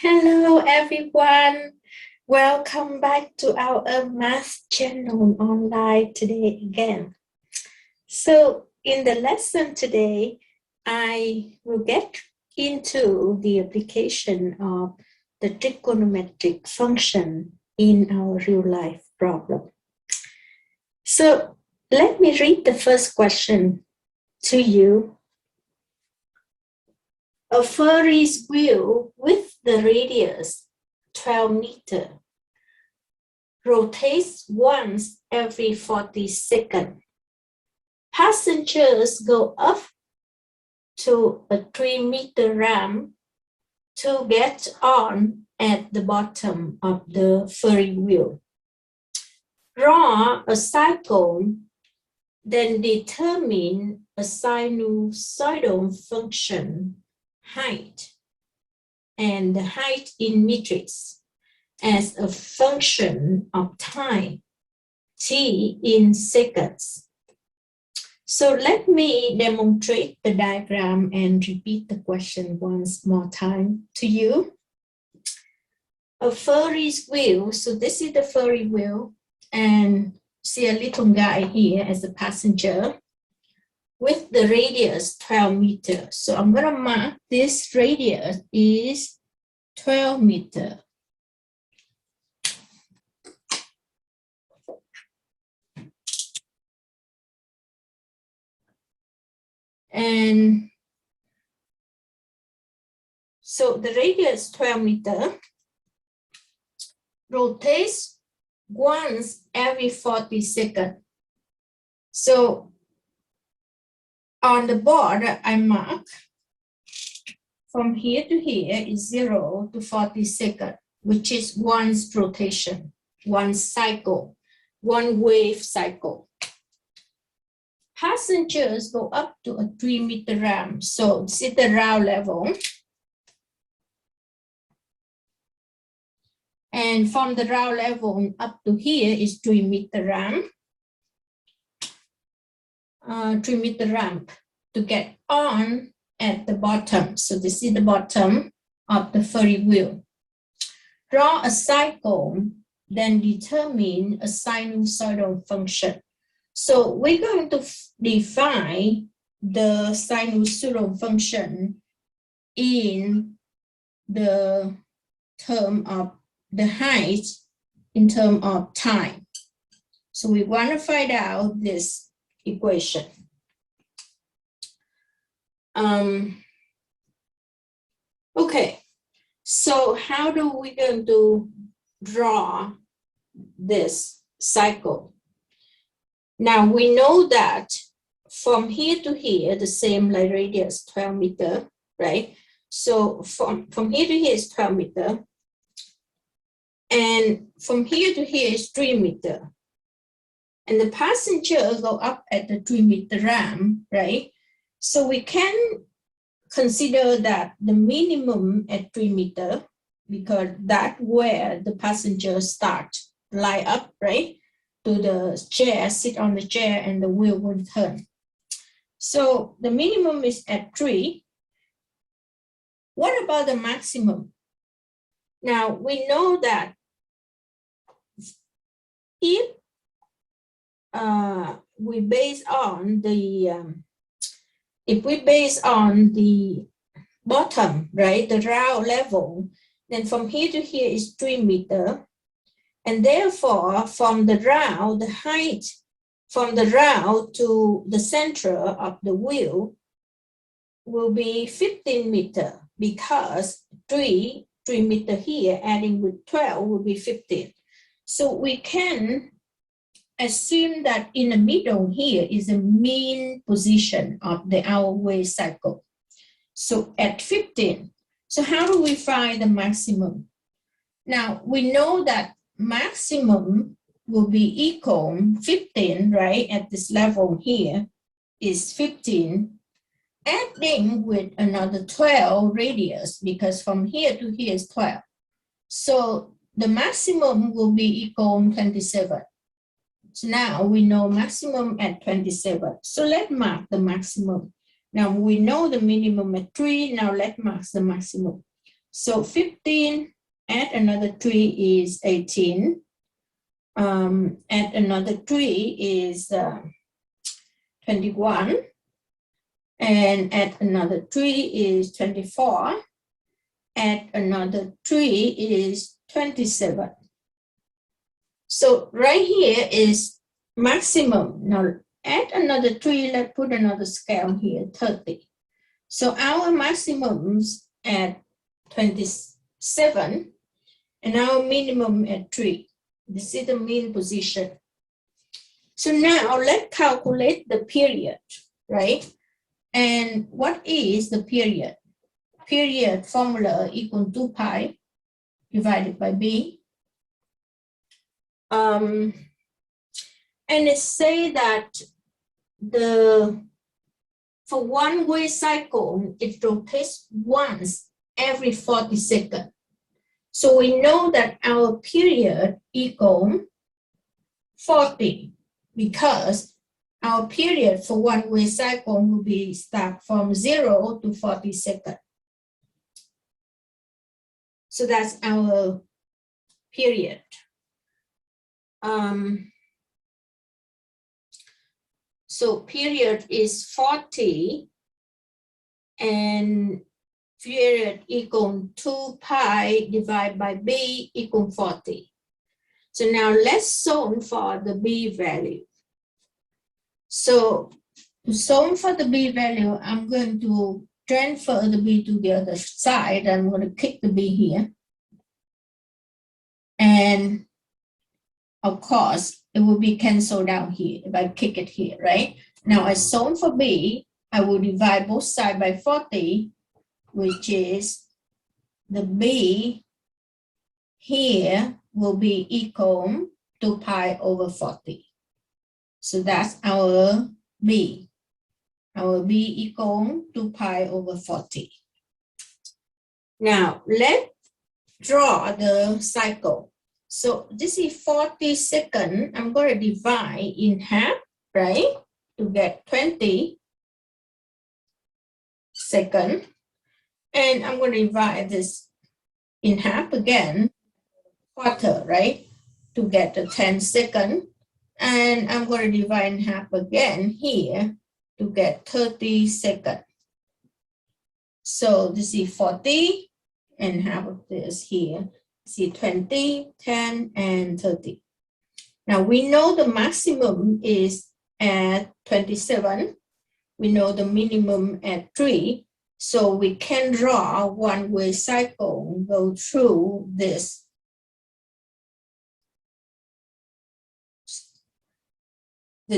Hello, everyone. Welcome back to our math channel online today again. So, in the lesson today, I will get into the application of the trigonometric function in our real life problem. So, let me read the first question to you. A Ferris wheel with the radius 12 meters rotates once every 40 seconds. Passengers go up to a 3-meter ramp to get on at the bottom of the Ferris wheel. Draw a cycle, then determine a sinusoidal function height and the height in meters as a function of time, t in seconds. So let me demonstrate the diagram and repeat the question once more time to you. A Ferris wheel, so this is the Ferris wheel, and see a little guy here as a passenger with the radius 12 meters. So I'm going to mark this radius is 12 meters. And so the radius 12 meters rotates once every 40 seconds. So on the board, I mark from here to here is 0 to 40 seconds, which is one rotation, one cycle, one wave cycle. Passengers go up to a 3-meter ramp. So this is the ground level. And from the ground level up to here is 3-meter ramp. 3-meter ramp to get on at the bottom. So this is the bottom of the Ferris wheel. Draw a cycle, then determine a sinusoidal function. So we're going to define the sinusoidal function in the term of the height in terms of time. So we want to find out this equation. Okay, so how do we going to draw this cycle? Now we know that from here to here, the same like radius 12 meters, right? So from here to here is 12 meters. And from here to here is 3 meters. And the passenger go up at the 3-meter ramp, right? So we can consider that the minimum at 3 meters, because that's where the passengers start, line up, right? To the chair, sit on the chair, and the wheel will turn. So the minimum is at 3. What about the maximum? Now we know that if we base on the bottom, right, the ground level, then from here to here is 3 meters. And therefore, from the ground, the height from the ground to the center of the wheel will be 15 meters, because 3 meters here, adding with 12 will be 15. So we can assume that in the middle here is the mean position of the hour-wave cycle. So at 15. So how do we find the maximum? Now we know that maximum will be equal 15, right? At this level here is 15, adding with another 12 radius, because from here to here is 12. So the maximum will be equal 27. So now we know maximum at 27. So let's mark the maximum. Now we know the minimum at 3. Now let's mark the maximum. So 15, add another 3 is 18. Add another 3 is 21. And add another 3 is 24. Add another 3 is 27. So right here is maximum. Now add another 3, let's put another scale here, 30. So our maximums at 27 and our minimum at 3. This is the mean position. So now let's calculate the period, right? And what is the period? Period formula equal to pi divided by b. And it say that for one wave cycle, it rotates once every 40 seconds. So we know that our period equal 40 because our period for one wave cycle will be start from 0 to 40 seconds. So that's our period. So period is 40 and period equal 2 pi divided by b equal 40. So now let's solve for the b value. So to solve for the b value, I'm going to transfer the b to the other side. I'm going to kick the b here. And of course, it will be canceled out here if I kick it here, right? Now I solve for b, I will divide both sides by 40, which is the b here will be equal to pi over 40. So that's our b. Our b equal to pi over 40. Now let's draw the cycle. So this is 40 seconds. I'm going to divide in half, right? To get 20 seconds. And I'm going to divide this in half again, quarter, right? To get the 10 seconds. And I'm going to divide in half again here to get 30 seconds. So this is 40 and half of this here. See 20, 10, and 30. Now we know the maximum is at 27. We know the minimum at 3. So we can draw one wave cycle, go through this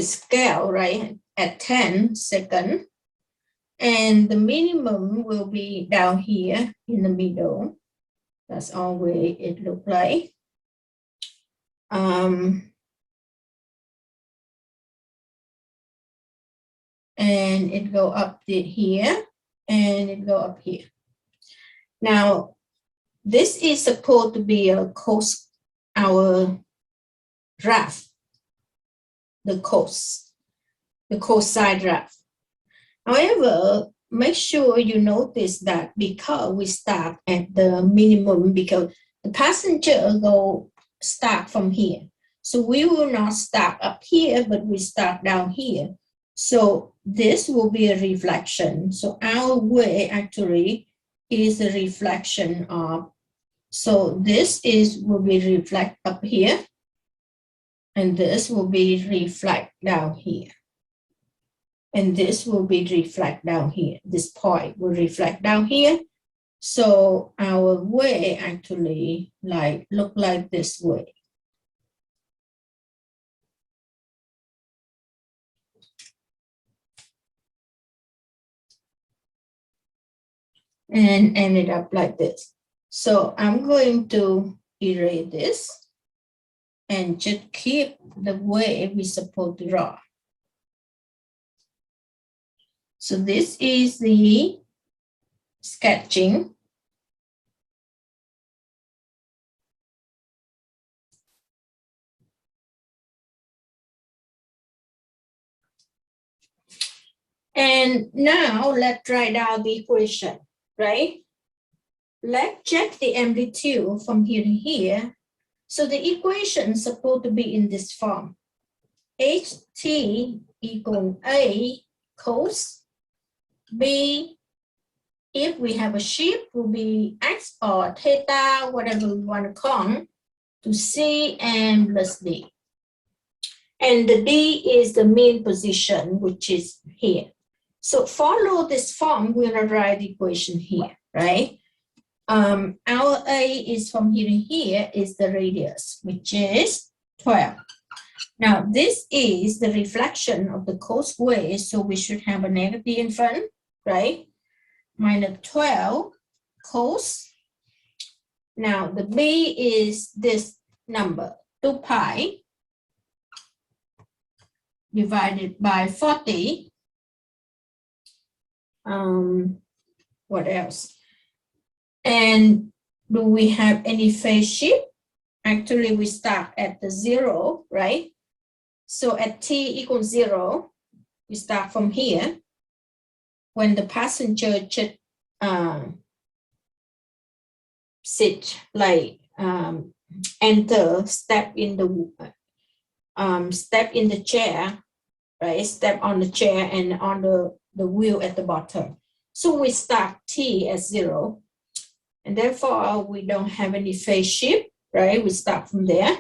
scale, right, at 10 seconds. And the minimum will be down here in the middle. That's always it look like. And it go up here and it go up here. Now, this is supposed to be a our graph, the cosine graph. However, make sure you notice that because we start at the minimum, because the passenger go start from here. So we will not start up here, but we start down here. So this will be a reflection. So our way actually is a reflection of, so this will be reflect up here, and this will be reflect down here. And this will be reflect down here. This point will reflect down here. So our way actually look like this way. And ended up like this. So I'm going to erase this and just keep the way we're supposed to draw. So this is the sketching. And now let's write down the equation, right? Let's check the amplitude from here to here. So the equation is supposed to be in this form. HT equal A cos B. If we have a shape, will be X or theta, whatever we want to call, to C and plus D. And the D is the mean position, which is here. So follow this form, we're going to write the equation here, right? Our A is from here to here is the radius, which is 12. Now, this is the reflection of the cos wave, so we should have a negative in front, right? Minus 12 cos. Now, the B is this number, 2 pi divided by 40. What else? And do we have any phase shift? Actually, we start at the 0, right? So at t equals 0, we start from here. When the passenger should sit like enter, step in the chair, right? Step on the chair and on the wheel at the bottom. So we start t at 0. And therefore, we don't have any phase shift, right? We start from there.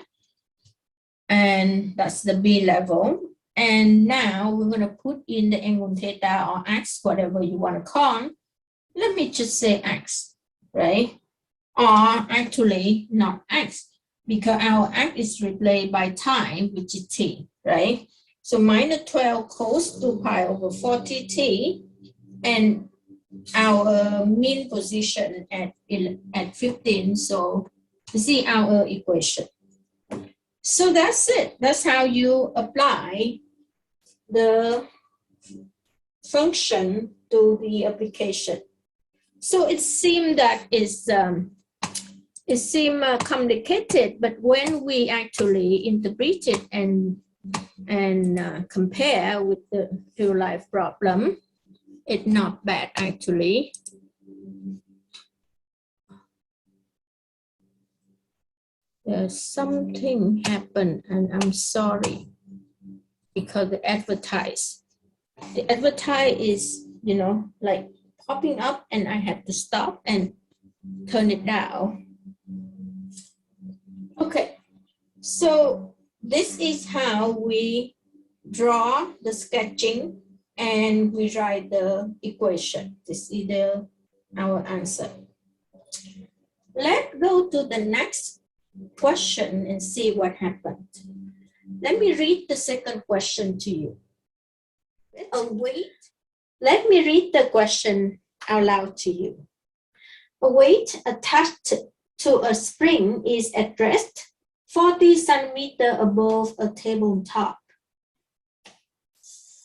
And that's the B level. And now we're going to put in the angle theta or X, whatever you want to call. Let me just say X, right? Or actually not X, because our X is replaced by time, which is T, right? So minus 12 cos 2 pi over 40 T. And our mean position at 15. So you see our equation. So that's it. That's how you apply the function to the application. So it seemed that it seemed complicated, but when we actually interpret it and compare with the real life problem, it's not bad actually. There's something happened and I'm sorry because the advertise is, you know, like popping up and I had to stop and turn it down. Okay, so this is how we draw the sketching and we write the equation. This is our answer. Let's go to the next question and see what happened. Let me read the second question to you. Oh, wait. Let me read the question out loud to you. A weight attached to a spring is at rest 40 centimeters above a tabletop.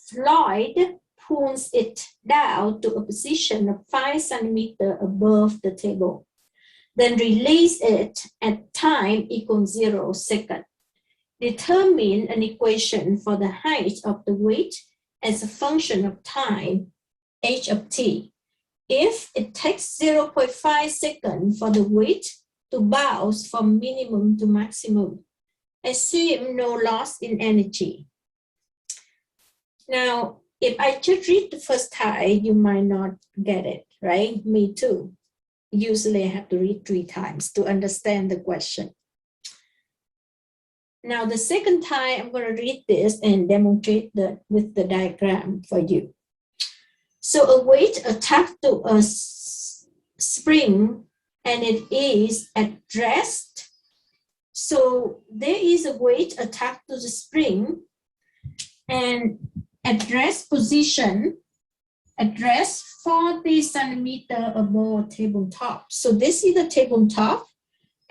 Floyd pulls it down to a position of 5 centimeters above the table. Then release it at time equals 0 seconds. Determine an equation for the height of the weight as a function of time, h of t. If it takes 0.5 seconds for the weight to bounce from minimum to maximum, assume no loss in energy. Now, if I just read the first time, you might not get it, right? Me too. Usually I have to read 3 times to understand the question. Now, the second time, I'm going to read this and demonstrate with the diagram for you. So a weight attached to a spring and it is at rest. So there is a weight attached to the spring and at rest position, at rest 40 centimeters above tabletop. So this is the tabletop.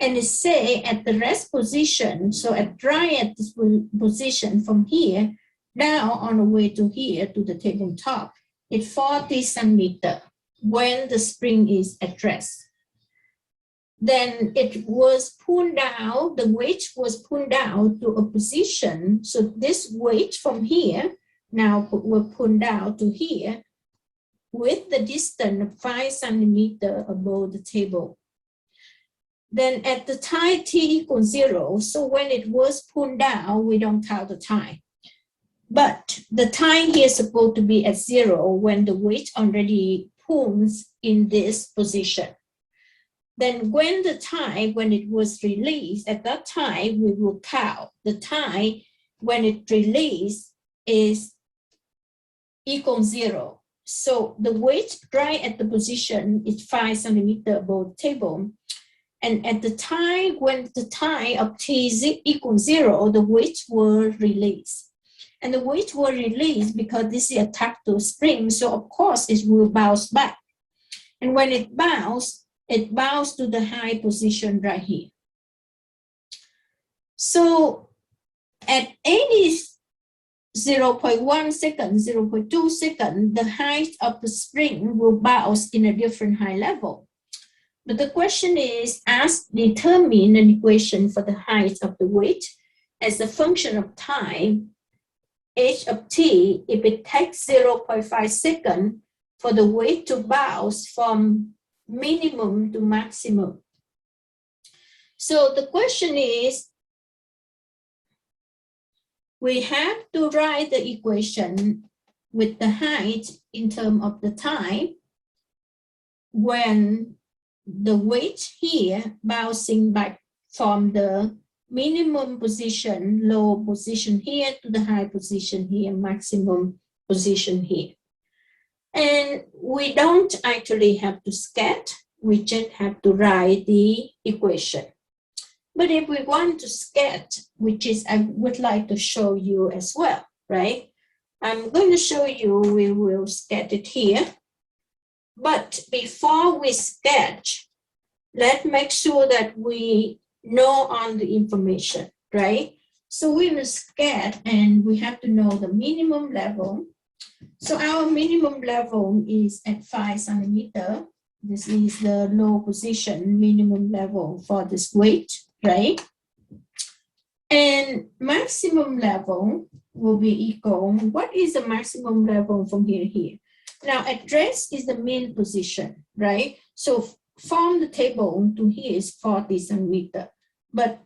And it say at the rest position, so right at this position from here, down on the way to here to the tabletop, it's 40 centimeters when the spring is at rest. Then it was pulled down, the weight was pulled down to a position. So this weight from here, now we're pulled down to here, with the distance of 5 centimeters above the table. Then at the time t equals 0, so when it was pulled down, we don't count the time. But the time here is supposed to be at 0 when the weight already pulls in this position. Then when the time, when it was released, at that time, we will count the time when it released is equal 0. So the weight right at the position is 5 centimeters above the table. And at the time, when the time of t is equal 0, the weight will release. And the weight will release because this is attached to a spring, so of course it will bounce back. And when it bounces to the high position right here. So at any 0.1 second, 0.2 second, the height of the spring will bounce in a different high level. But the question is, ask determine an equation for the height of the weight as a function of time, h of t, if it takes 0.5 seconds for the weight to bounce from minimum to maximum. So the question is, we have to write the equation with the height in terms of the time when the weight here bouncing back from the minimum position, low position here to the high position here, maximum position here. And we don't actually have to sketch, we just have to write the equation. But if we want to sketch, which is I would like to show you as well, right? I'm going to show you, we will sketch it here. But before we sketch, let's make sure that we know all the information, right? So we will sketch and we have to know the minimum level. So our minimum level is at 5 centimeters. This is the low position minimum level for this weight, right? And maximum level will be equal. What is the maximum level from here to here? Now address is the mean position, right? So from the table to here is 40 centimeters. But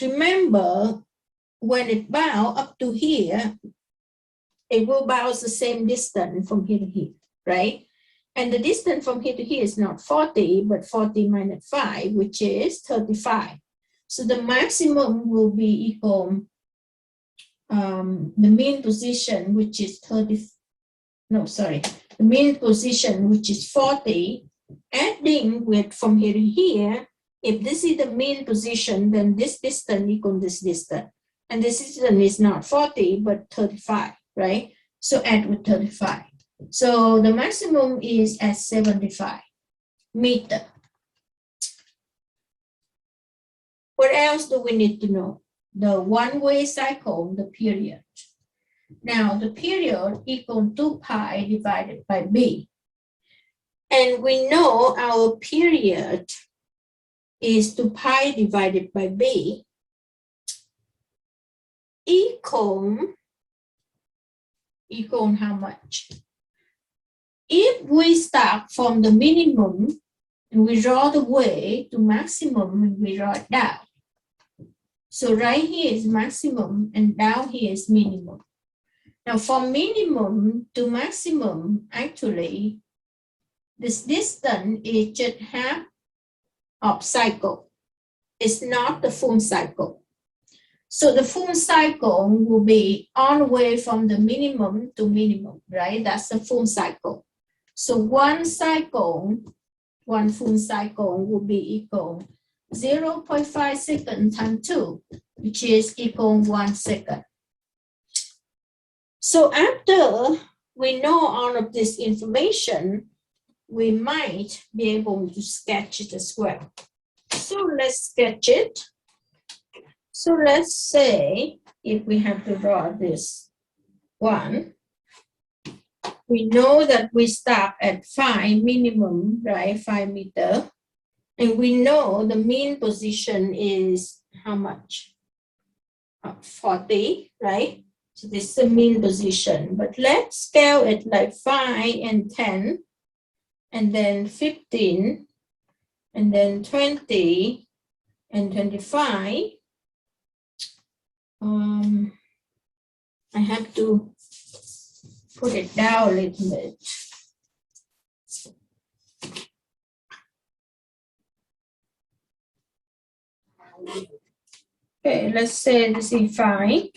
remember, when it bounce up to here, it will bounce the same distance from here to here, right? And the distance from here to here is not 40, but 40 minus 5, which is 35. So the maximum will be equal the mean position, which is the mean position, which is 40, adding with from here to here. If this is the mean position, then this distance equals this distance. And this distance is not 40, but 35, right? So add with 35. So the maximum is at 75 meters. What else do we need to know? The one-way cycle, the period. Now the period equals 2 pi divided by b. And we know our period is 2 pi divided by b equal how much? If we start from the minimum and we draw the way to maximum and we draw it down. So right here is maximum and down here is minimum. Now from minimum to maximum, actually, this distance is just half of cycle. It's not the full cycle. So the full cycle will be all the way from the minimum to minimum, right? That's the full cycle. So one full cycle will be equal 0.5 seconds times 2, which is equal 1 second. So after we know all of this information, we might be able to sketch it as well. So let's sketch it. So let's say if we have to draw this one, we know that we start at 5 minimum, right? 5 meters. And we know the mean position is how much? 40, right? So this is the mean position, but let's scale it like 5 and 10, and then 15, and then 20, and 25. I have to put it down a little bit. Okay, let's say this is 5,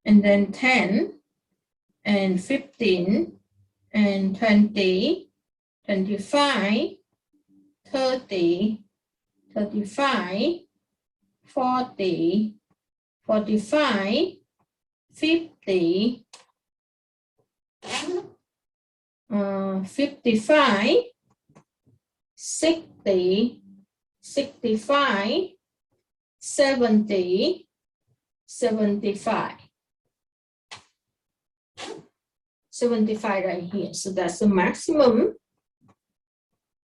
and then 10, and 15, and 20, 25, 30, 35, 40, 45, 50, 55, 60, 65, 70, 75. 75 right here. So that's the maximum,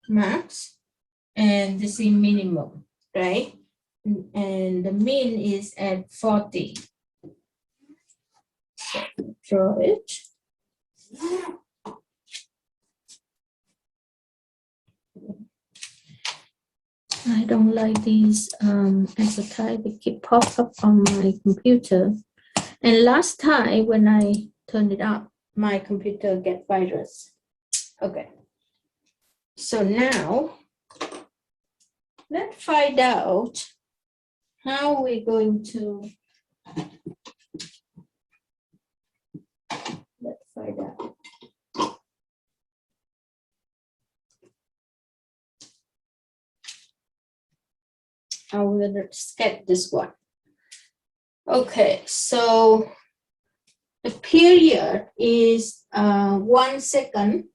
max, and this is minimum, right? And the mean is at 40. So draw it. I don't like these as a type. They keep pop up on my computer. And last time when I turned it up, my computer get virus. Okay. So now let's find out how we're going to. Let's find out. I will sketch this one. Okay, so the period is 1 second.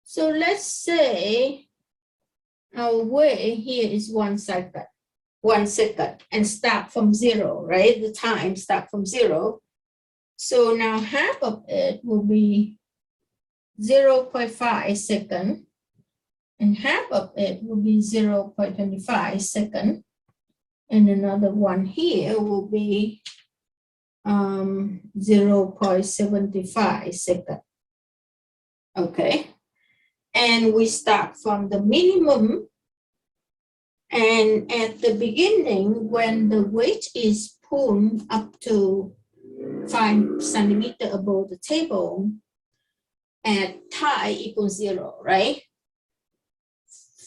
So let's say our way here is 1 second. 1 second, and start from 0, right? The time start from 0. So now half of it will be 0.5 second, and half of it will be 0.25 second, and another one here will be 0.75 second. Okay, and we start from the minimum. And at the beginning, when the weight is pulled up to 5 centimeters above the table, at tie equals 0, right?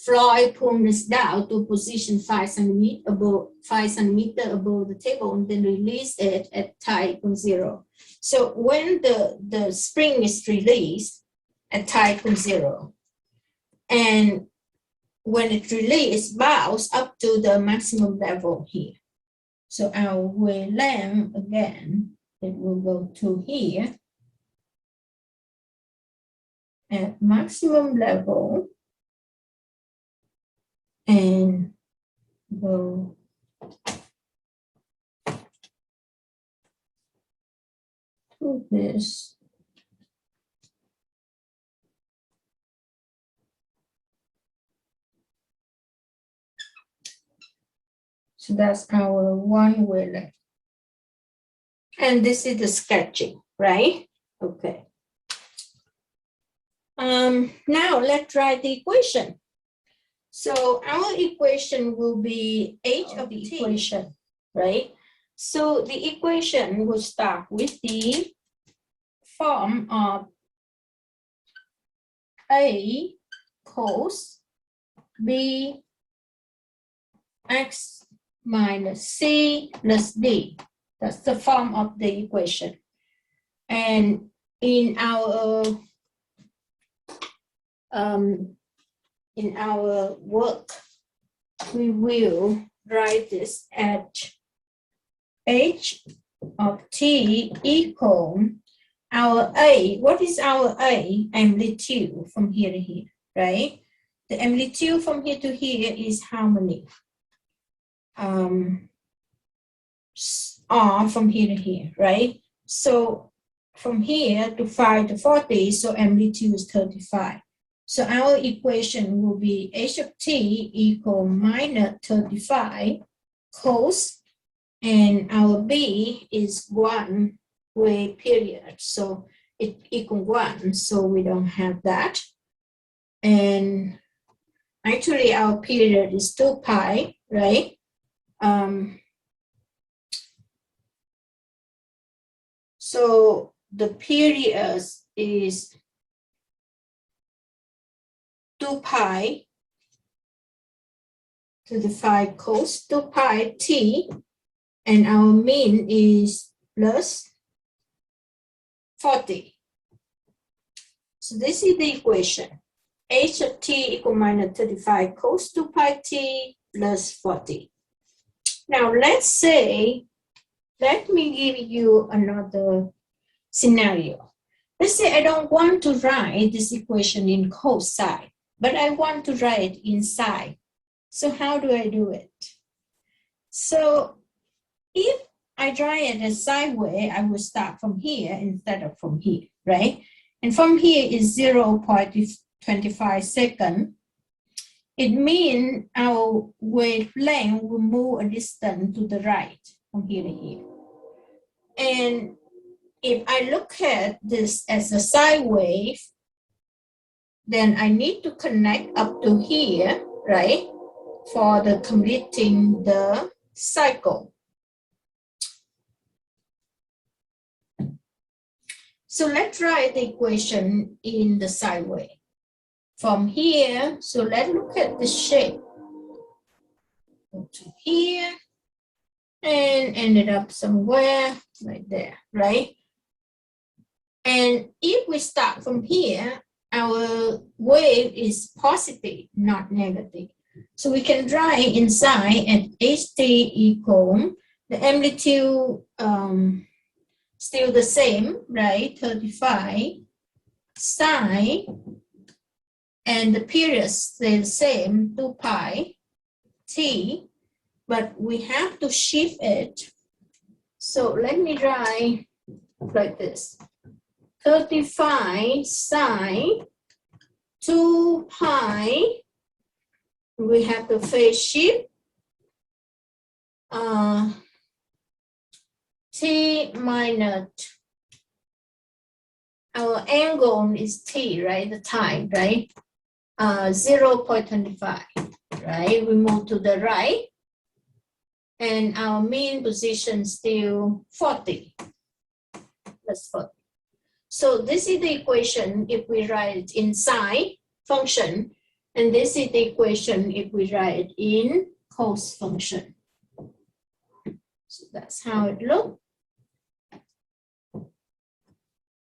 Floyd pulled this down to position 5 centimeters above the table, and then release it at tie equals 0. So when the spring is released at tie equals 0, and when it releases, bounce up to the maximum level here. So our wave length, again, it will go to here at maximum level and go to this. So that's our one wavelength. And this is the sketching, right? Okay. Now let's write the equation. So our equation will be h of the equation, right? So the equation will start with the form of A cos B x minus C plus D. That's the form of the equation. And in our work, we will write this at h of t equal our A. What is our A? Amplitude from here to here, right? The amplitude from here to here is how many? R from here to here, right? So from here to 5 to 40, so amplitude is 35. So our equation will be h of t equal minus 35 cos and our B is 1 way period, so it equals 1, so we don't have that. And actually our period is 2 pi, right? So the period is 2 pi to the 5 cos 2 pi t, and our mean is plus 40. So this is the equation. H of t equal minus 35 cos 2 pi t plus 40. Now let's say, let me give you another scenario. Let's say I don't want to write this equation in cosine, but I want to write it in sine. So how do I do it? So if I write it a sine way, I will start from here instead of from here, right? And from here is 0.25 seconds. It means our wavelength will move a distance to the right from here to here. And if I look at this as a sine wave, then I need to connect up to here, right? For the completing the cycle. So let's write the equation in the sine wave. From here, so let's look at the shape. Go to here and ended up somewhere right there, right? And if we start from here, our wave is positive, not negative. So we can write in sine at ht equal the amplitude still the same, right? 35 sine, and the period stay the same, 2 pi t, but we have to shift it. So let me write like this. 35 sine 2 pi, we have the phase shift t minus, our angle is t, right? The time, right? 0.25, right? We move to the right, and our mean position still 40, plus 40. So this is the equation if we write in sine function, and this is the equation if we write in cos function. So that's how it looks.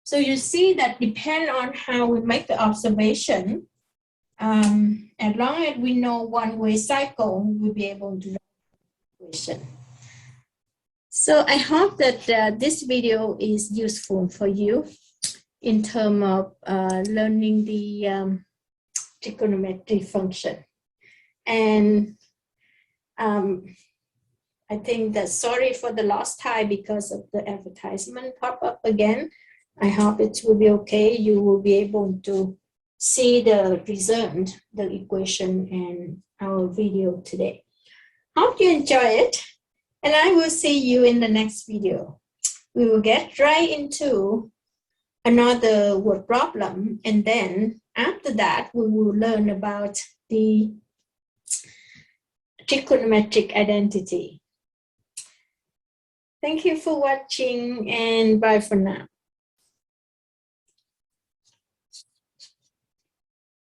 So you see that depend on how we make the observation, as long as we know one-way cycle, we'll be able to write the equation. So I hope that this video is useful for you in terms of learning the trigonometry function. And I think that sorry for the lost time because of the advertisement pop up again. I hope it will be okay. You will be able to see the result, the equation, and our video today. Hope you enjoy it, and I will see you in the next video. We will get right into another word problem, and then after that, we will learn about the trigonometric identity. Thank you for watching, and bye for now.